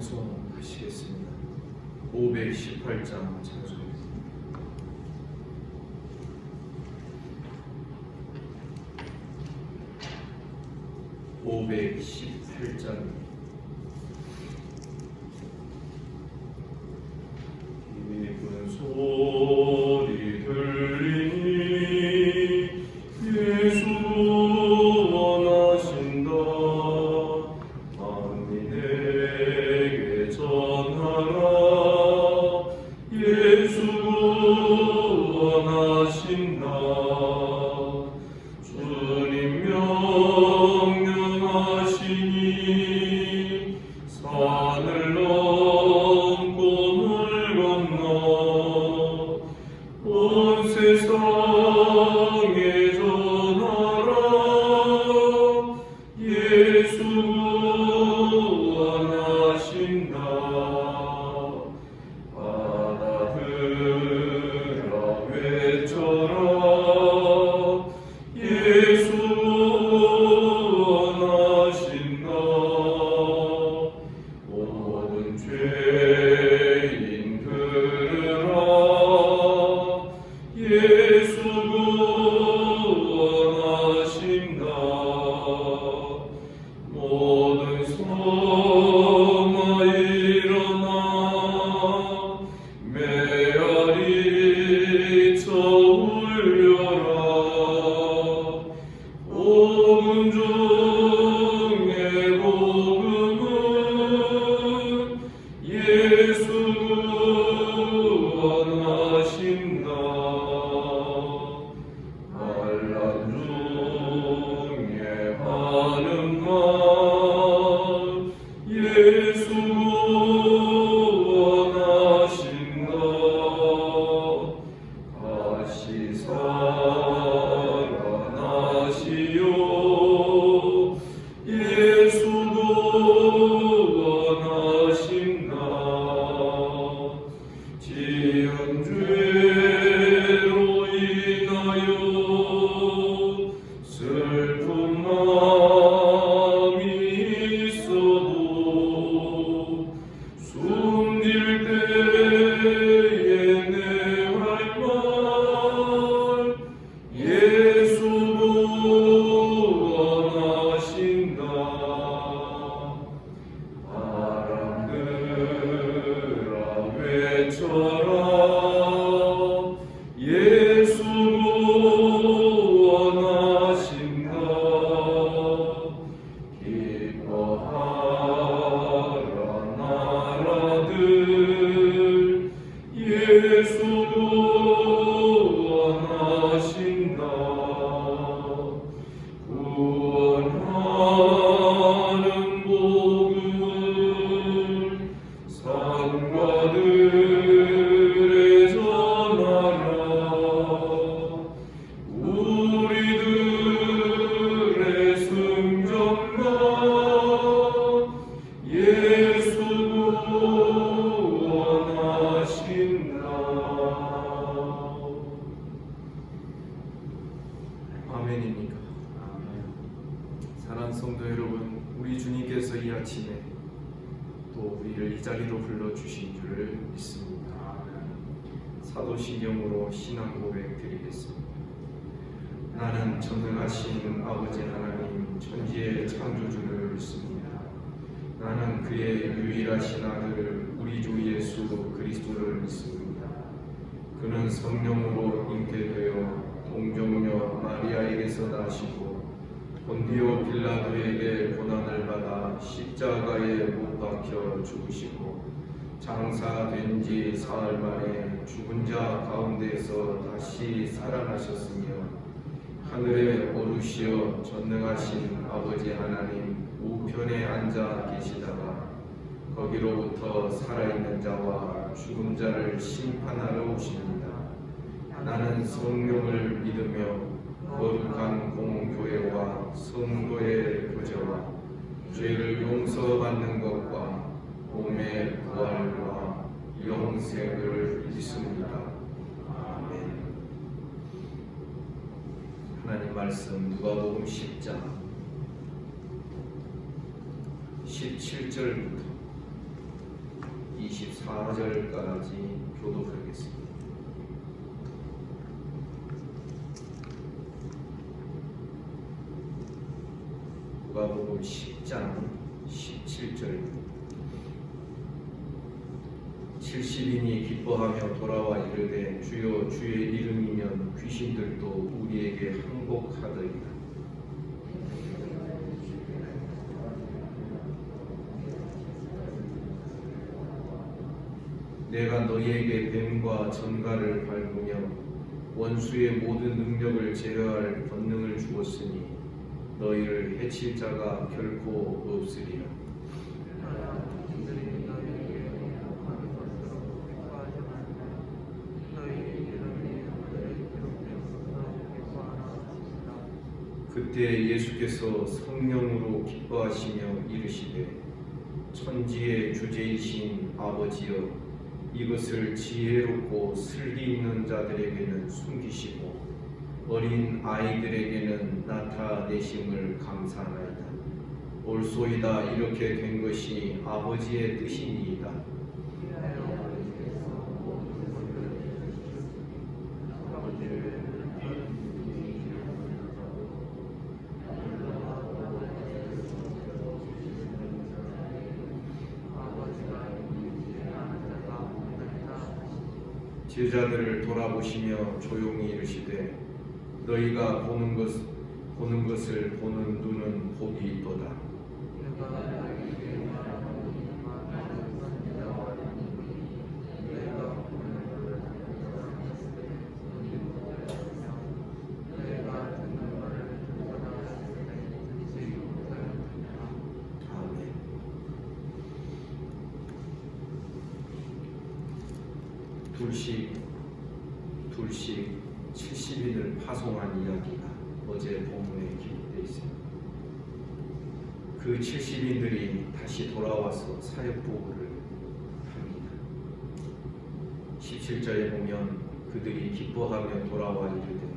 찬송하시겠습니다. 518장 찬송입니다. 518장 기쁜 소리 들리니 예수 원하신다. 만민에게 전하라. 예수 원하신다. 주님 명령하시니 산을 넘고 물 건너 온 세상에 전하라. 예수 원하신다. 받아들라 외쳐라. 예수 원하신다. 모든 죄인 들으라. 예수 원하신다. 모든 성아 일어나 메아리 쳐 울려라. 복음 중에 복음은 예수 원하신다. 반란 중에 하는 말 예수 원하신다. 다시 살아나시오. 예수 원하신다. 지은 죄로 인하여 슬픈 마음이 있어도 숨질 때에 내 할 말 예수 원하신다. 바람들아 외쳐라. 예수 원하신다. 기뻐하라 나라들 예수 원하신다. 구원하는 복음을 산과 들에 전하라. 우리들의 승전가 예수 원하신다. 아멘입니까? 사랑하는 성도 여러분, 우리 주님께서 이 아침에 또 우리를 이 자리로 불러주신 줄을 믿습니다. 사도신경으로 신앙 고백 드리겠습니다. 나는 전능하신 아버지 하나님 천지의 창조주를 믿습니다. 나는 그의 유일하신 아들 우리 주 예수 그리스도를 믿습니다. 그는 성령으로 잉태되어 동정녀 마리아에게서 나시고 본디오 빌라도에게 고난을 받아 십자가에 못 박혀 죽으시고 장사된 지 사흘 만에 죽은 자 가운데서 다시 살아나셨으며 하늘에 오르시어 전능하신 아버지 하나님 우편에 앉아 계시다가 거기로부터 살아있는 자와 죽은 자를 심판하러 오십니다. 나는 성령을 믿으며 거룩한 공교회와 성도의 교제와 죄를 용서받는 것과 몸의 부활과 영생을 믿습니다. 아멘. 하나님 말씀 누가복음 10장 17절부터 24절까지 교독하겠습니다. 누가복음 10장 17절입니다. 70인이 기뻐하며 돌아와 이르되 주여 주의 이름이면 귀신들도 우리에게 항복하더이다. 내가 너희에게 뱀과 전갈을 밟으며 원수의 모든 능력을 제어할 권능을 주었으니 너희를 해칠 자가 결코 없으리라. 그때 예수께서 성령으로 기뻐하시며 이르시되 천지의 주제이신 아버지여 이것을 지혜롭고 슬기 있는 자들에게는 숨기시고 어린 아이들에게는 나타내심을 감사하나이다. 옳소이다. 이렇게 된 것이 아버지의 뜻이니이다. 제자들을 돌아보시며 조용히 이르시되 너희가 보는 것을 보는 눈은 복이 있도다. 둘씩 70인을 파송한 이야기가 어제 본문에 기록되어 있습니다. 그 70인들이 다시 돌아와서 사역보고를 합니다. 17절에 보면 그들이 기뻐하며 돌아와 이르되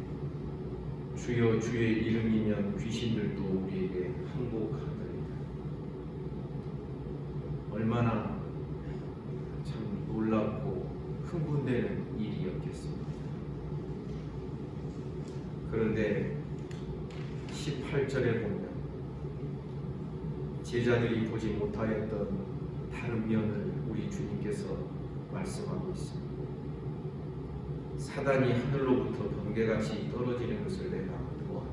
주여 주의 이름이면 귀신들도 우리에게 항복하더이다. 얼마나 참 놀랍고 흥분되는 일이었겠습니다. 그런데 18절에 보면 제자들이 보지 못하였던 다른 면을 우리 주님께서 말씀하고 있습니다. 사단이 하늘로부터 번개같이 떨어지는 것을 내가 보았다.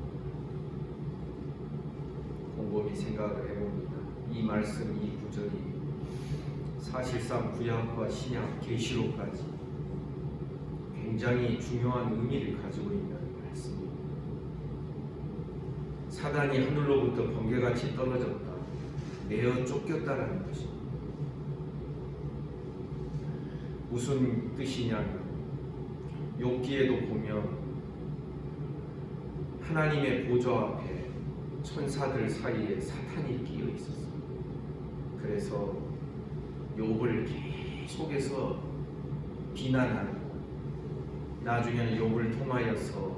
곰곰이 생각을 해봅니다. 이 말씀, 이 구절이 사실상 구약과 신약, 계시록까지 굉장히 중요한 의미를 가지고 있는 말씀입니다. 사단이 하늘로부터 번개같이 떨어졌다, 내어 쫓겼다라는 것입니다. 무슨 뜻이냐면 욥기에도 보면 하나님의 보좌 앞에 천사들 사이에 사탄이 끼어 있었어요. 그래서 욥을 계속해서 비난하고 나중에는 욥을 통하여서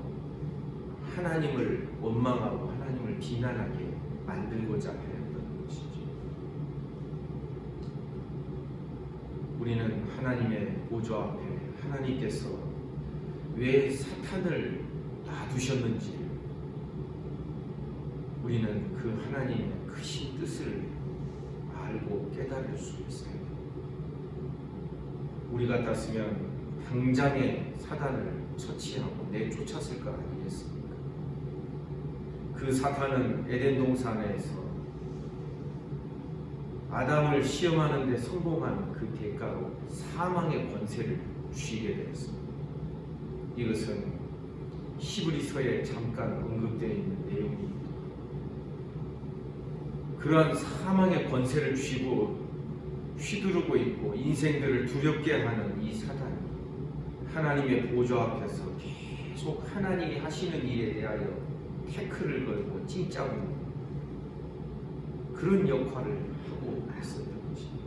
하나님을 원망하고 하나님을 비난하게 만들고자 하였던 것이죠. 우리는 하나님의 보좌 앞에 하나님께서 왜 사탄을 놔두셨는지 우리는 그 하나님의 크신 뜻을 알고 깨달을 수 있어요. 우리 같았으면 당장에 사단을 처치하고 내쫓았을 거 아니겠습니까? 그 사탄은 에덴 동산에서 아담을 시험하는 데 성공한 그 대가로 사망의 권세를 쥐게 되었습니다. 이것은 히브리서에 잠깐 언급되어 있는 내용입니다. 그러한 사망의 권세를 쥐고 휘두르고 있고 인생들을 두렵게 하는 이 사단이 하나님의 보좌 앞에서 계속 하나님이 하시는 일에 대하여 태클을 걸고 찡짜고 그런 역할을 하고 있었던 것입니다.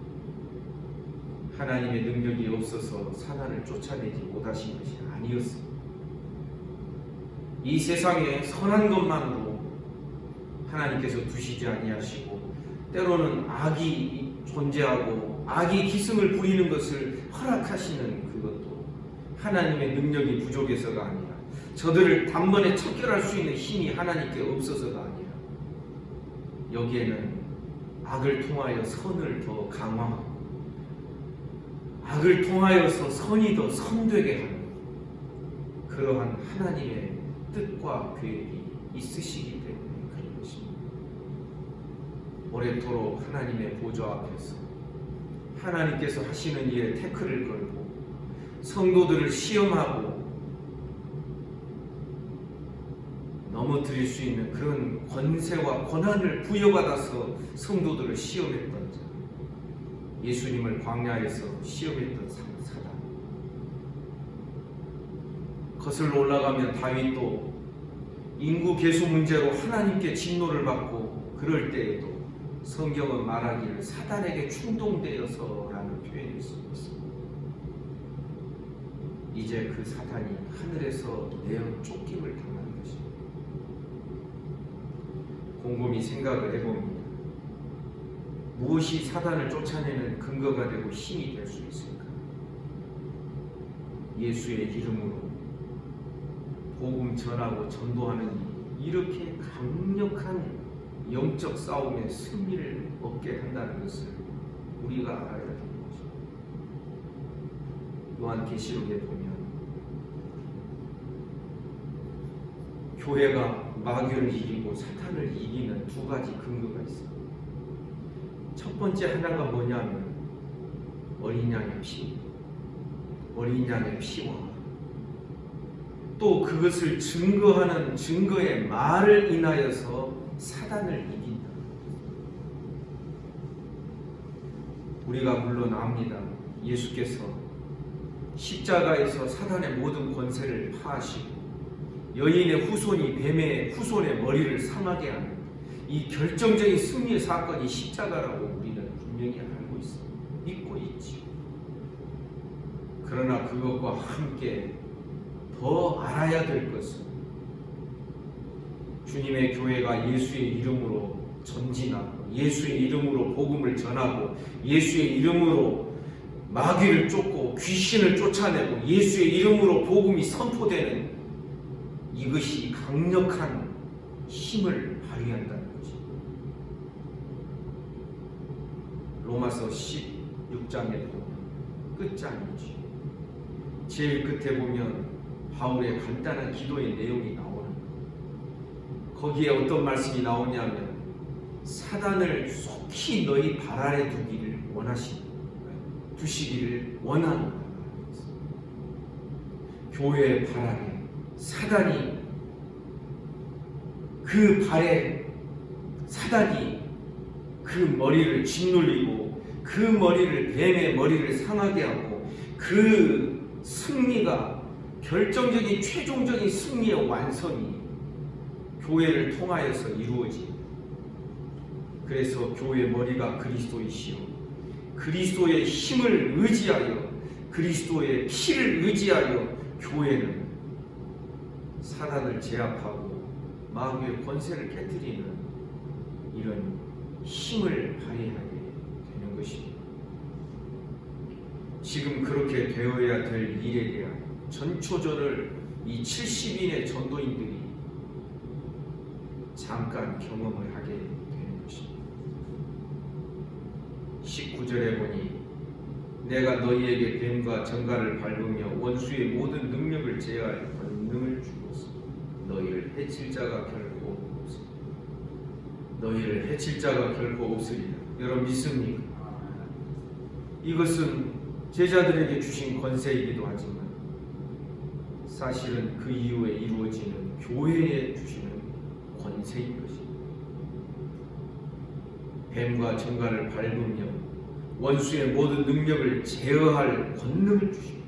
하나님의 능력이 없어서 사단을 쫓아내지 못하신 것이 아니었습니다. 이 세상에 선한 것만으로 하나님께서 두시지 아니하시고 때로는 악이 존재하고 악이 기승을 부리는 것을 허락하시는 그것도 하나님의 능력이 부족해서가 아니라 저들을 단번에 척결할 수 있는 힘이 하나님께 없어서가 아니라 여기에는 악을 통하여 선을 더 강화하고 악을 통하여서 선이 더 선되게 하는 그러한 하나님의 뜻과 계획이 있으시기 때문에 그런 것입니다. 오래도록 하나님의 보좌 앞에서 하나님께서 하시는 일에 태클을 걸고 성도들을 시험하고 넘어뜨릴 수 있는 그런 권세와 권한을 부여받아서 성도들을 시험했던 자, 예수님을 광야에서 시험했던 사단, 거슬러 올라가면 다윗도 인구 계수 문제로 하나님께 진노를 받고 그럴 때에도 성경은 말하기를 사단에게 충동되어서라는 표현을 쓰고 있습니다. 이제 그 사단이 하늘에서 내어 쫓김을 당하는 것입니다. 곰곰이 생각을 해봅니다. 무엇이 사단을 쫓아내는 근거가 되고 힘이 될 수 있을까? 예수의 이름으로 복음 전하고 전도하는 일이 이렇게 강력한 영적 싸움에 승리를 얻게 한다는 것을 우리가 알아야 되는 것입니다. 요한계시록에 보면 교회가 마귀를 이기고 사탄을 이기는 두 가지 근거가 있습니다. 첫 번째 하나가 뭐냐면 어린 양의 피, 어린 양의 피와 또 그것을 증거하는 증거의 말을 인하여서 사단을 이긴다. 우리가 물론 압니다. 예수께서 십자가에서 사단의 모든 권세를 파하시고 여인의 후손이 뱀의 후손의 머리를 상하게 하는 이 결정적인 승리의 사건이 십자가라고 우리는 분명히 알고 있습니다. 믿고 있지요. 그러나 그것과 함께 더 알아야 될 것은 주님의 교회가 예수의 이름으로 전진하고 예수의 이름으로 복음을 전하고 예수의 이름으로 마귀를 쫓고 귀신을 쫓아내고 예수의 이름으로 복음이 선포되는 이것이 강력한 힘을 발휘한다는 것입니다. 로마서 16장에 보면 끝장이지. 제일 끝에 보면 바울의 간단한 기도의 내용이 나오는 거기에 어떤 말씀이 나오냐면 사단을 속히 너희 발 아래 두시기를 원하는 교회의 발 아래 사단이 그 발에 사단이 그 머리를 짓눌리고 그 머리를 뱀의 머리를 상하게 하고 그 승리가 결정적인 최종적인 승리의 완성이 교회를 통하여서 이루어집니다. 그래서 교회의 머리가 그리스도이시요 그리스도의 힘을 의지하여 그리스도의 피를 의지하여 교회는 사단을 제압하고 마귀의 권세를 깨뜨리는 이런 힘을 발휘하게 되는 것입니다. 지금 그렇게 되어야 될 일에 대한 전초전을 이 70인의 전도인들이 잠깐 경험을 하게 되는 것입니다. 19절에 보니 내가 너희에게 뱀과 정갈을 밟으며 원수의 모든 능력을 제어할 권능을 주었으니 너희를 해칠 자가 결코 없으리라. 너희를 해칠 자가 결코 없으리라. 여러분 믿습니까? 이것은 제자들에게 주신 권세이기도 하지만 사실은 그 이후에 이루어지는 교회에 주시는 권세인 것입니다. 뱀과 정갈을 밟으며 원수의 모든 능력을 제어할 권능을 주십니다.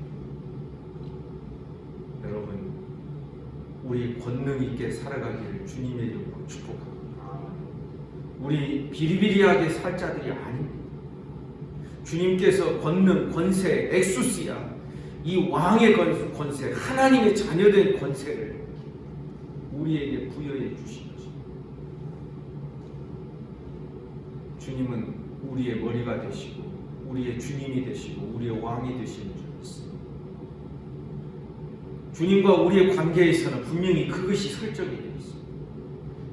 여러분, 우리 권능 있게 살아가기를 주님의 이름으로 축복합니다. 우리 비리비리하게 살 자들이 아닙니다. 주님께서 권능, 권세, 엑수스야 이 왕의 권세, 하나님의 자녀된 권세를 우리에게 부여해 주신 것입니다. 주님은 우리의 머리가 되시고 우리의 주님이 되시고 우리의 왕이 되시는 줄 믿습니다. 주님과 우리의 관계에서는 분명히 그것이 설정이 되어 있습니다.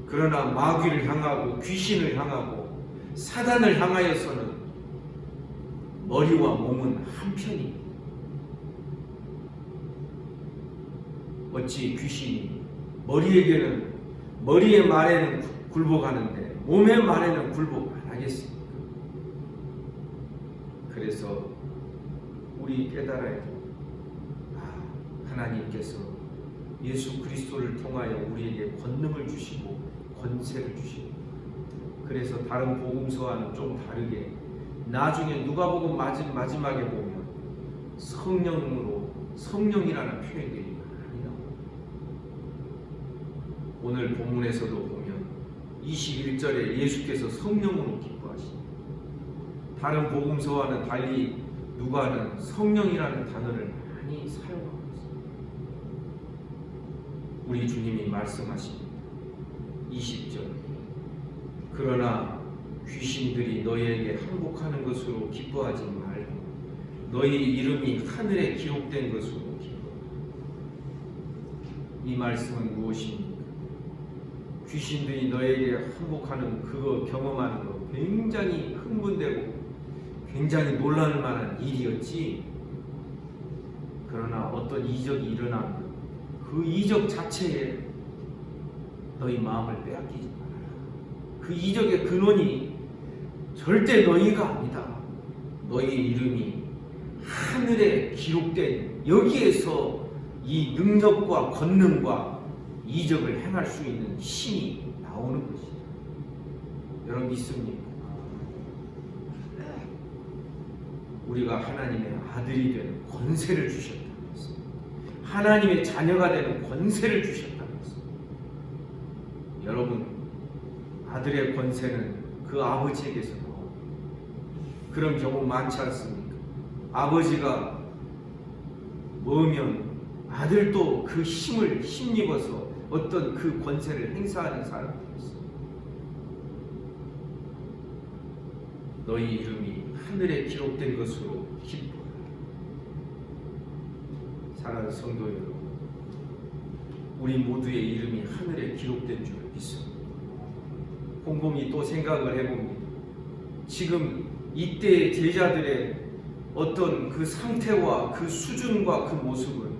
그러나 마귀를 향하고 귀신을 향하고 사단을 향하여서는 머리와 몸은 한편입니다. 어찌 귀신이 머리의 말에는 굴복하는데 몸의 말에는 굴복 안 하겠습니까? 그래서 우리 깨달아야 돼요. 하나님께서 예수 그리스도를 통하여 우리에게 권능을 주시고 권세를 주시고, 그래서 다른 복음서와는 좀 다르게 나중에 누가복음 마지막에 보면 성령이라는 표현들이 많이 나옵니다. 오늘 본문에서도 보면 21절에 예수께서 성령으로 기뻐하십니다. 다른 복음서와는 달리 누가는 성령이라는 단어를 많이 사용합니다. 우리 주님이 말씀하십니다. 20절, 그러나 귀신들이 너희에게 항복하는 것으로 기뻐하지 말고 너희 이름이 하늘에 기록된 것으로 기뻐하라. 이 말씀은 무엇입니까? 귀신들이 너희에게 항복하는 그거 경험하는 거 굉장히 흥분되고 굉장히 놀랄 만한 일이었지. 그러나 어떤 이적이 일어나면 그 이적 자체에 너희 마음을 빼앗기지 말아라. 그 이적의 근원이 절대 너희가 아니다. 너희 이름이 하늘에 기록된, 여기에서 이 능력과 권능과 이적을 행할 수 있는 힘이 나오는 것이다. 여러분 믿습니까? 우리가 하나님의 아들이 되는 권세를 주셨다. 하나님의 자녀가 되는 권세를 주셨다는 것입니다. 여러분, 아들의 권세는 그 아버지에게서 나옵니다. 그런 경우 많지 않습니까? 아버지가 뭐면 아들도 그 힘을 힘입어서 어떤 그 권세를 행사하는 사람들이 있습니다. 너희 이름이 하늘에 기록된 것으로 기뻐하라. 사랑하는 성도 여러분, 우리 모두의 이름이 하늘에 기록된 줄 믿습니다. 곰곰이 또 생각을 해봅니다. 지금 이때의 제자들의 어떤 그 상태와 그 수준과 그 모습은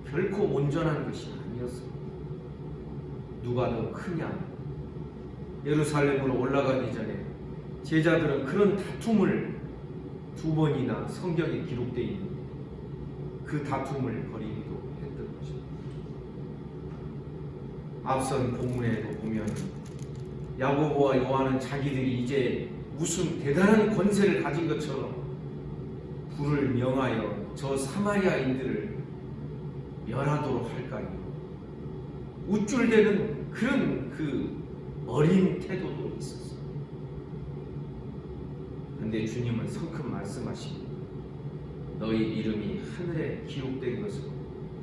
결코 온전한 것이 아니었습니다. 누가 더 크냐? 예루살렘으로 올라가기 전에 제자들은 그런 다툼을 2번이나 성경에 기록되어 있는 그 다툼을 벌이기도 했던 것입니다. 앞선 본문에도 보면 야고보와 요한은 자기들이 이제 무슨 대단한 권세를 가진 것처럼 불을 명하여 저 사마리아인들을 멸하도록 할까요? 우쭐대는 그런 그 어린 태도도 있었어요. 그런데 주님은 성큼 말씀하십니다. 너희 이름이 하늘에 기록된 것으로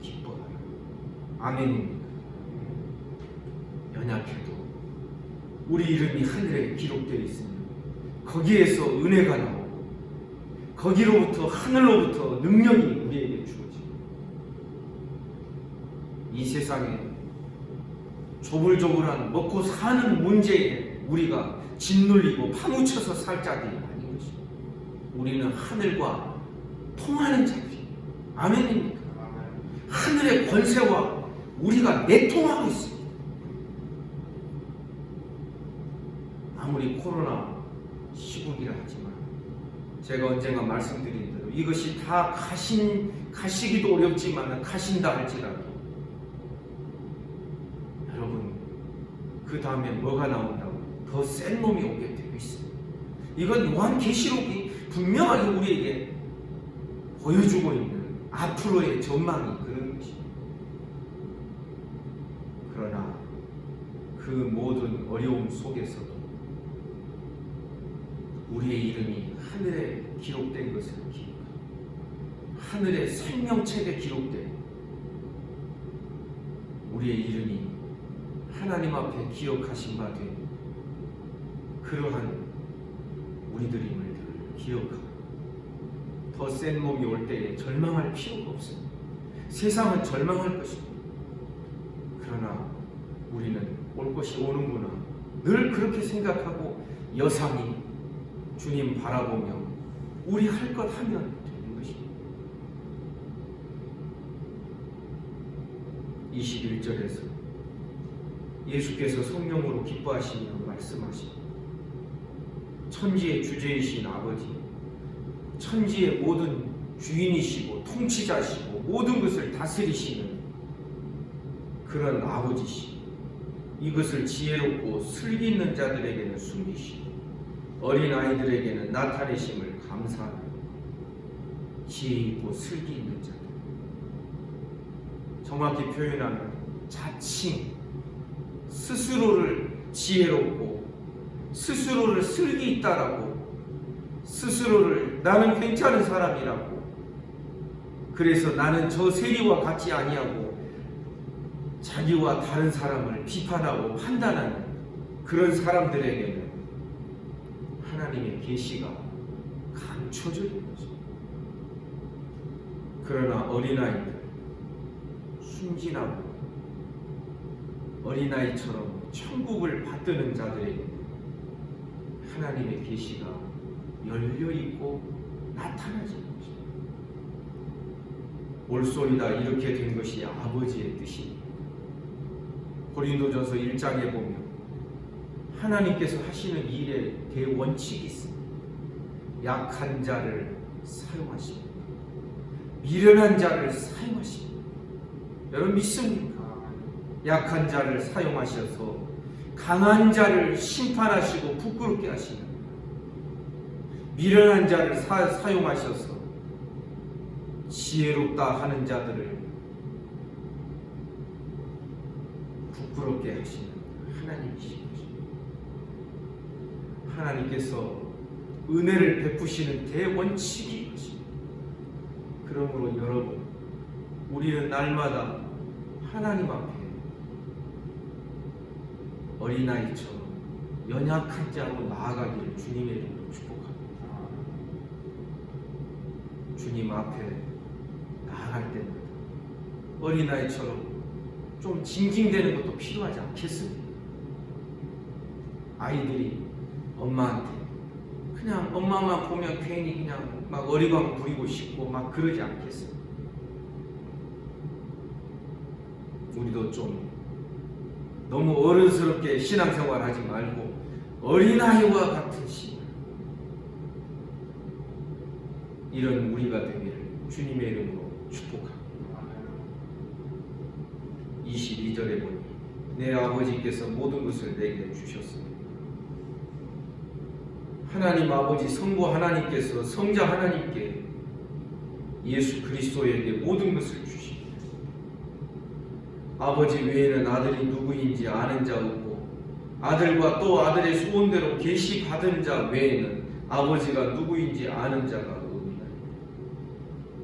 기뻐하라. 아멘입니다. 연약해도 우리 이름이 하늘에 기록되어 있으면 거기에서 은혜가 나오고 거기로부터, 하늘로부터 능력이 우리에게 주어집니다. 이 세상에 조불조불한 먹고 사는 문제에 우리가 짓눌리고 파묻혀서 살 자들이 아닌 것입니다. 우리는 하늘과 통하는 자들이, 아멘입니까? 하늘의 권세와 우리가 내통하고 있습니다. 아무리 코로나 시국이라 하지만 제가 언젠가 말씀드린 대로 이것이 다 가시기도 어렵지만 가신다 할지라도 여러분, 그 다음에 뭐가 나온다고? 더 센 놈이 오게 되고 있습니다. 이건 요한계시록이 분명하게 우리에게 보여주고 있는 앞으로의 전망이 그런 것입니다. 그러나 그 모든 어려움 속에서도 우리의 이름이 하늘에 기록된 것을 기억하고 하늘의 생명책에 기록된 우리의 이름이 하나님 앞에 기억하신 바 된 그러한 우리들임을 늘 기억하고 더 센 놈이 올 때에 절망할 필요가 없습니다. 세상은 절망할 것입니다. 그러나 우리는 올 것이 오는구나 늘 그렇게 생각하고 여상히 주님 바라보며 우리 할 것 하면 되는 것입니다. 21절에서 예수께서 성령으로 기뻐하시며 말씀하시고 천지의 주제이신 아버지, 천지의 모든 주인이시고 통치자시고 모든 것을 다스리시는 그런 아버지시, 이것을 지혜롭고 슬기 있는 자들에게는 숨기시고 어린아이들에게는 나타내심을 감사하며 지혜 있고 슬기 있는 자들, 정확히 표현하면 자칭 스스로를 지혜롭고 스스로를 슬기 있다라고, 스스로를 나는 괜찮은 사람이라고, 그래서 나는 저 세리와 같지 아니하고 자기와 다른 사람을 비판하고 판단하는 그런 사람들에게는 하나님의 계시가 감춰져 있는 거죠. 그러나 어린아이들, 순진하고 어린아이처럼 천국을 받드는 자들에게 하나님의 계시가 열려있고 나타나지는 것입니다. 옳소이다 이렇게 된 것이 아버지의 뜻입니다. 고린도전서 1장에 보면 하나님께서 하시는 일에 대원칙이 있습니다. 약한 자를 사용하십니다. 미련한 자를 사용하십니다. 여러분 믿습니까? 약한 자를 사용하셔서 강한 자를 심판하시고 부끄럽게 하시는, 미련한 자를 사용하셔서 지혜롭다 하는 자들을 부끄럽게 하시는 하나님이신 것입니다. 하나님께서 은혜를 베푸시는 대원칙이 것입니다. 그러므로 여러분, 우리는 날마다 하나님 앞에 어린아이처럼 연약한 자로 나아가기를 주님의 이름으로 축복합니다. 주님 앞에 나아갈 때마다 어린아이처럼 좀 징징대는 것도 필요하지 않겠습니까? 아이들이 엄마한테 그냥 엄마만 보면 괜히 그냥 막 어리광 부리고 싶고 막 그러지 않겠습니까? 우리도 좀 너무 어른스럽게 신앙생활 하지 말고 어린아이와 같은 신앙, 이런 우리가 되기를 주님의 이름으로 축복합니다. 22절에 보니 내 아버지께서 모든 것을 내게 주셨습니다. 하나님 아버지 성부 하나님께서 성자 하나님께 예수 그리스도에게 모든 것을 주십니다. 아버지 외에는 아들이 누구인지 아는 자 없고 아들과 또 아들의 소원대로 계시받은 자 외에는 아버지가 누구인지 아는 자가 없나니,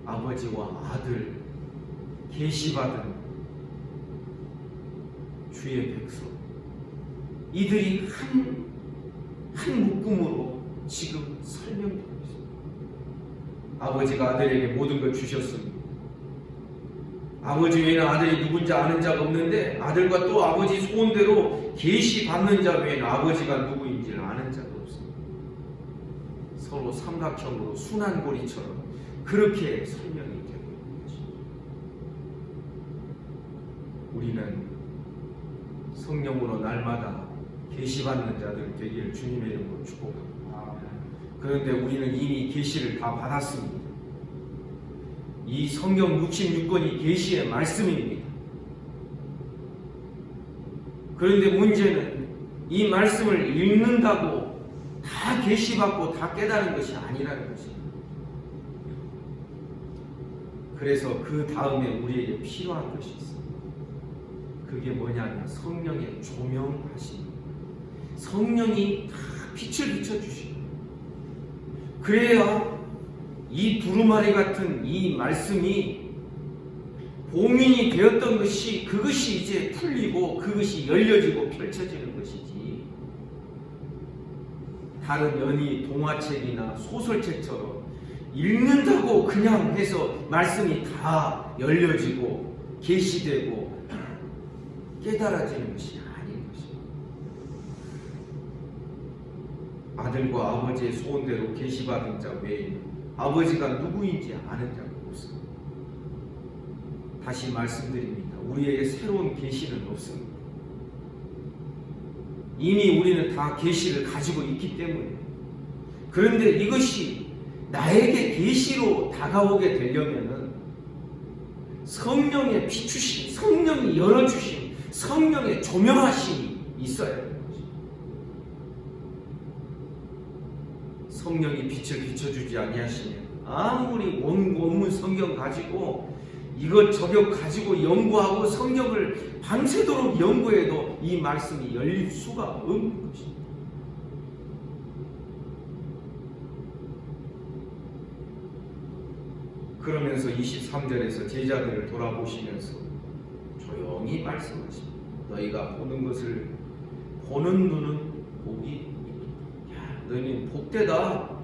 아버지와 아들 계시받은 주의 백성, 이들이 한 묶음으로 지금 설명되고 있습니다. 아버지가 아들에게 모든 걸 주셨습니다. 아버지 외에는 아들이 누군지 아는 자가 없는데 아들과 또 아버지 소원대로 계시받는 자 외에는 아버지가 누구인지를 아는 자가 없습니다. 서로 삼각형으로 순환고리처럼 그렇게 설명이 되고 있는 것입니다. 우리는 성령으로 날마다 계시받는 자들 되기를 주님의 이름으로 축복합니다. 그런데 우리는 이미 계시를 다 받았습니다. 이 성경 66권이 계시의 말씀입니다. 그런데 문제는 이 말씀을 읽는다고 다 계시받고 다 깨달은 것이 아니라는 것입니다. 그래서 그 다음에 우리에게 필요한 것이 있습니다. 그게 뭐냐면 성령의 조명하심입니다. 성령이 다 빛을 비춰주십니다. 그래야 이 두루마리 같은 이 말씀이 봉인이 되었던 것이, 그것이 이제 풀리고 그것이 열려지고 펼쳐지는 것이지, 다른 연희 동화책이나 소설책처럼 읽는다고 그냥 해서 말씀이 다 열려지고 계시되고 깨달아지는 것이 아닌 것입니다. 아들과 아버지의 소원대로 계시받은 자 외에는 아버지가 누구인지 아는 자가 없습니다. 다시 말씀드립니다. 우리에게 새로운 계시는 없습니다. 이미 우리는 다 계시를 가지고 있기 때문에. 그런데 이것이 나에게 계시로 다가오게 되려면은 성령의 비추심, 성령이 열어주심, 성령의 조명하심이 있어야 되는 거죠. 성령이 빛을 비춰주지 아니하시면 아무리 원문 성경 가지고 이것저것 가지고 연구하고 성경을 밤새도록 연구해도 이 말씀이 열릴 수가 없는 것입니다. 그러면서 23절에서 제자들을 돌아보시면서 조용히 말씀하십니다. 너희가 보는 것을 보는 눈은 복이 있다. 야, 너희는 복되다.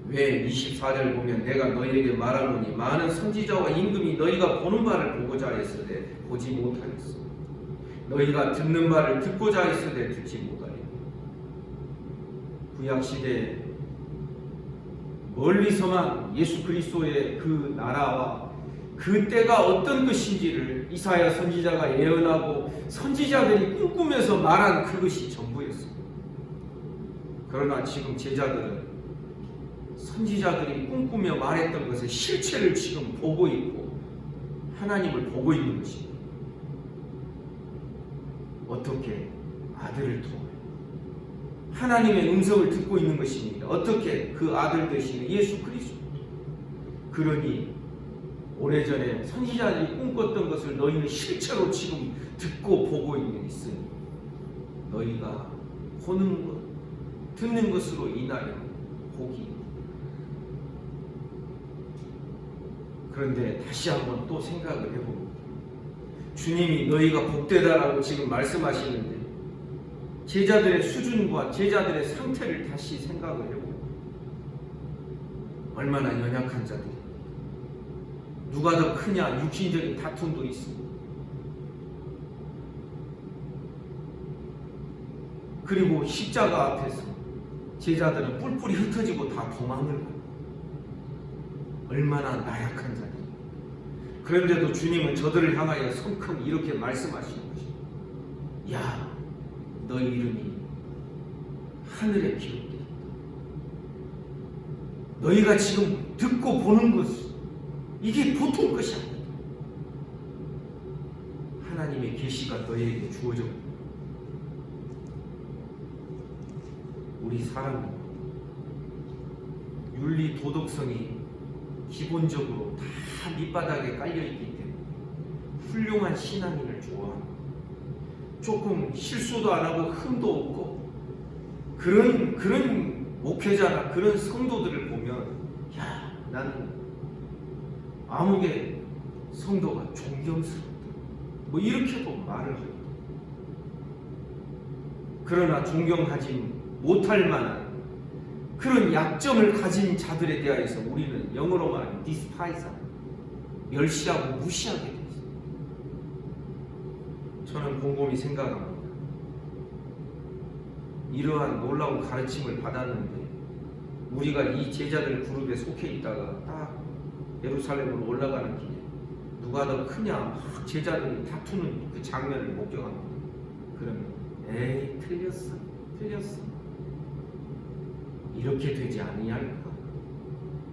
왜 24절 보면 내가 너희에게 말하노니 많은 선지자와 임금이 너희가 보는 바를 보고자 하였으되 보지 못하였어. 너희가 듣는 바를 듣고자 하였으되 듣지 못하였다. 구약시대에 멀리서만 예수 그리스도의 그 나라와 그 때가 어떤 것인지를 이사야 선지자가 예언하고 선지자들이 꿈꾸면서 말한 그것이 전부였습니다. 그러나 지금 제자들은 선지자들이 꿈꾸며 말했던 것의 실체를 지금 보고 있고 하나님을 보고 있는 것입니다. 어떻게? 아들을 통해 하나님의 음성을 듣고 있는 것입니다. 어떻게? 그 아들 되시는 예수 그리스도. 그러니 오래전에 선지자들이 꿈꿨던 것을 너희는 실체로 지금 듣고 보고 있으니 너희가 보는 것, 듣는 것으로 인하여 복이. 그런데 다시 한번 또 생각을 해봅니다. 주님이 너희가 복되다라고 지금 말씀하시는데 제자들의 수준과 제자들의 상태를 다시 생각을 해봅니다. 얼마나 연약한 자들이, 누가 더 크냐 육신적인 다툼도 있습니다. 그리고 십자가 앞에서 제자들은 뿔뿔이 흩어지고 다 도망을 가요. 얼마나 나약한 자들. 그런데도 주님은 저들을 향하여 성큼 이렇게 말씀하시는 것입니다. 야, 너희 이름이 하늘에 기록되어 있다. 너희가 지금 듣고 보는 것, 이게 보통 것이 아니다. 하나님의 계시가 너희에게 주어졌고, 우리 사람은 윤리 도덕성이 기본적으로 다 밑바닥에 깔려있기 때문에 훌륭한 신앙인을 좋아하고 조금 실수도 안 하고 흠도 없고 그런 목회자나 그런 성도들을 보면 야, 나는 아무개 성도가 존경스럽다. 뭐 이렇게도 말을 합니다. 그러나 존경하지 못할 만한 그런 약점을 가진 자들에 대하여서 우리는 영어로 말하면 despise, 멸시하고 무시하게 되어 있습니다. 저는 곰곰이 생각합니다. 이러한 놀라운 가르침을 받았는데 우리가 이 제자들 그룹에 속해 있다가 딱 예루살렘으로 올라가는 길에 누가 더 크냐 막 제자들이 다투는 그 장면을 목격합니다. 그러면 에이 틀렸어. 이렇게 되지 아니할까?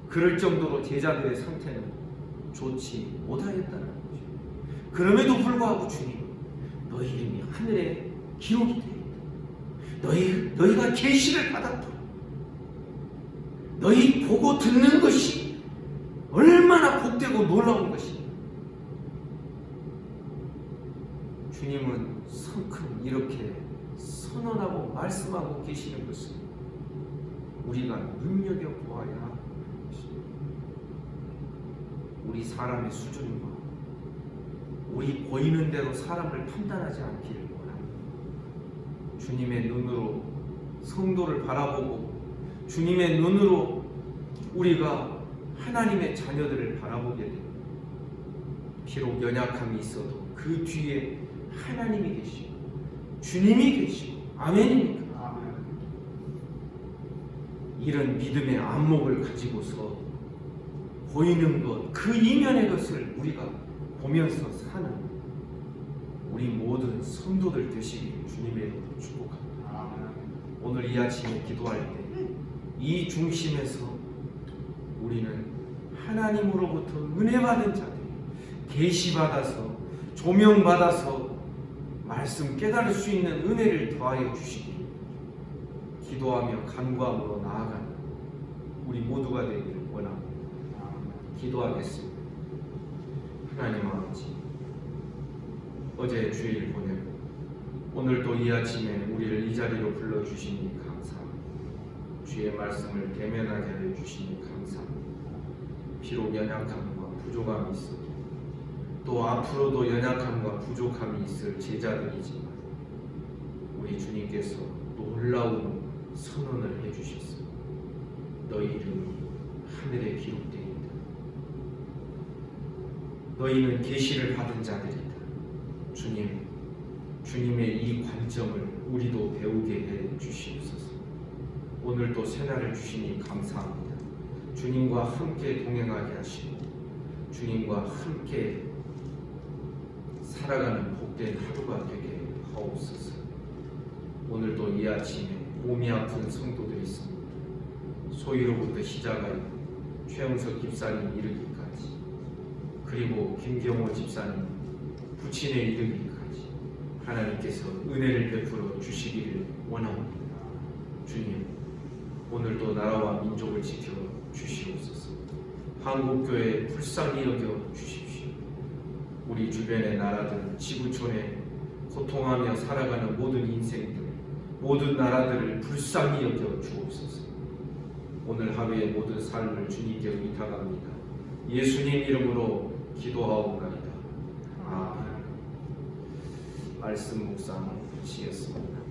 그럴 정도로 제자들의 상태는 좋지 못하였다는 거죠. 그럼에도 불구하고 주님, 너희 이름이 하늘에 기록이 되어 있다. 너희가 계시를 받았다. 너희 보고 듣는 것이 얼마나 복되고 놀라운 것이냐. 주님은 성큼 이렇게 선언하고 말씀하고 계시는 것을 우리가 눈여겨보아야 합니다. 우리 사람의 수준과 우리 보이는 대로 사람을 판단하지 않기를 원합니다. 주님의 눈으로 성도를 바라보고 주님의 눈으로 우리가 하나님의 자녀들을 바라보게 됩니다. 비록 연약함이 있어도 그 뒤에 하나님이 계시고 주님이 계시고 아멘입니까? 이런 믿음의 안목을 가지고서 보이는 것, 그 이면의 것을 우리가 보면서 사는 우리 모든 성도들 되시기를 주님의 이름으로 축복합니다. 오늘 이 아침에 기도할 때 이 중심에서 우리는 하나님으로부터 은혜 받은 자들, 계시 받아서 조명 받아서 말씀 깨달을 수 있는 은혜를 더하여 주시기 기도하며 간구함으로 나아가는 우리 모두가 되기를 원합니다. 기도하겠습니다. 하나님 아버지, 어제 주일 보내고 오늘도 이 아침에 우리를 이 자리로 불러주시니 감사합니다. 주의 말씀을 대면하게 해주시니 감사합니다. 비록 연약함과 부족함이 있어도 또 앞으로도 연약함과 부족함이 있을 제자들이지만 우리 주님께서 놀라운 선언을 해주셨습니다. 너희 이름이 하늘에 기록되어있다. 너희는 계시를 받은 자들이다. 주님의 이 관점을 우리도 배우게 해 주시옵소서. 오늘도 새날을 주시니 감사합니다. 주님과 함께 동행하게 하시고 주님과 함께 살아가는 복된 하루가 되게 하옵소서. 오늘도 이 아침에 몸이 아픈 성도들이 있습니다. 소희로부터 시작하여 최영석 집사님 이르기까지, 그리고 김경호 집사님 부친에 이르기까지 하나님께서 은혜를 베풀어 주시기를 원합니다. 주님, 오늘도 나라와 민족을 지켜 주시옵소서. 한국교회 불쌍히 여겨 주십시오. 우리 주변의 나라들, 지구촌에 고통하며 살아가는 모든 인생들, 모든 나라들을 불쌍히 여겨 주옵소서. 오늘 하루의 모든 삶을 주님께 의탁합니다. 예수님 이름으로 기도하옵나이다. 아멘. 말씀 묵상 하시겠습니다.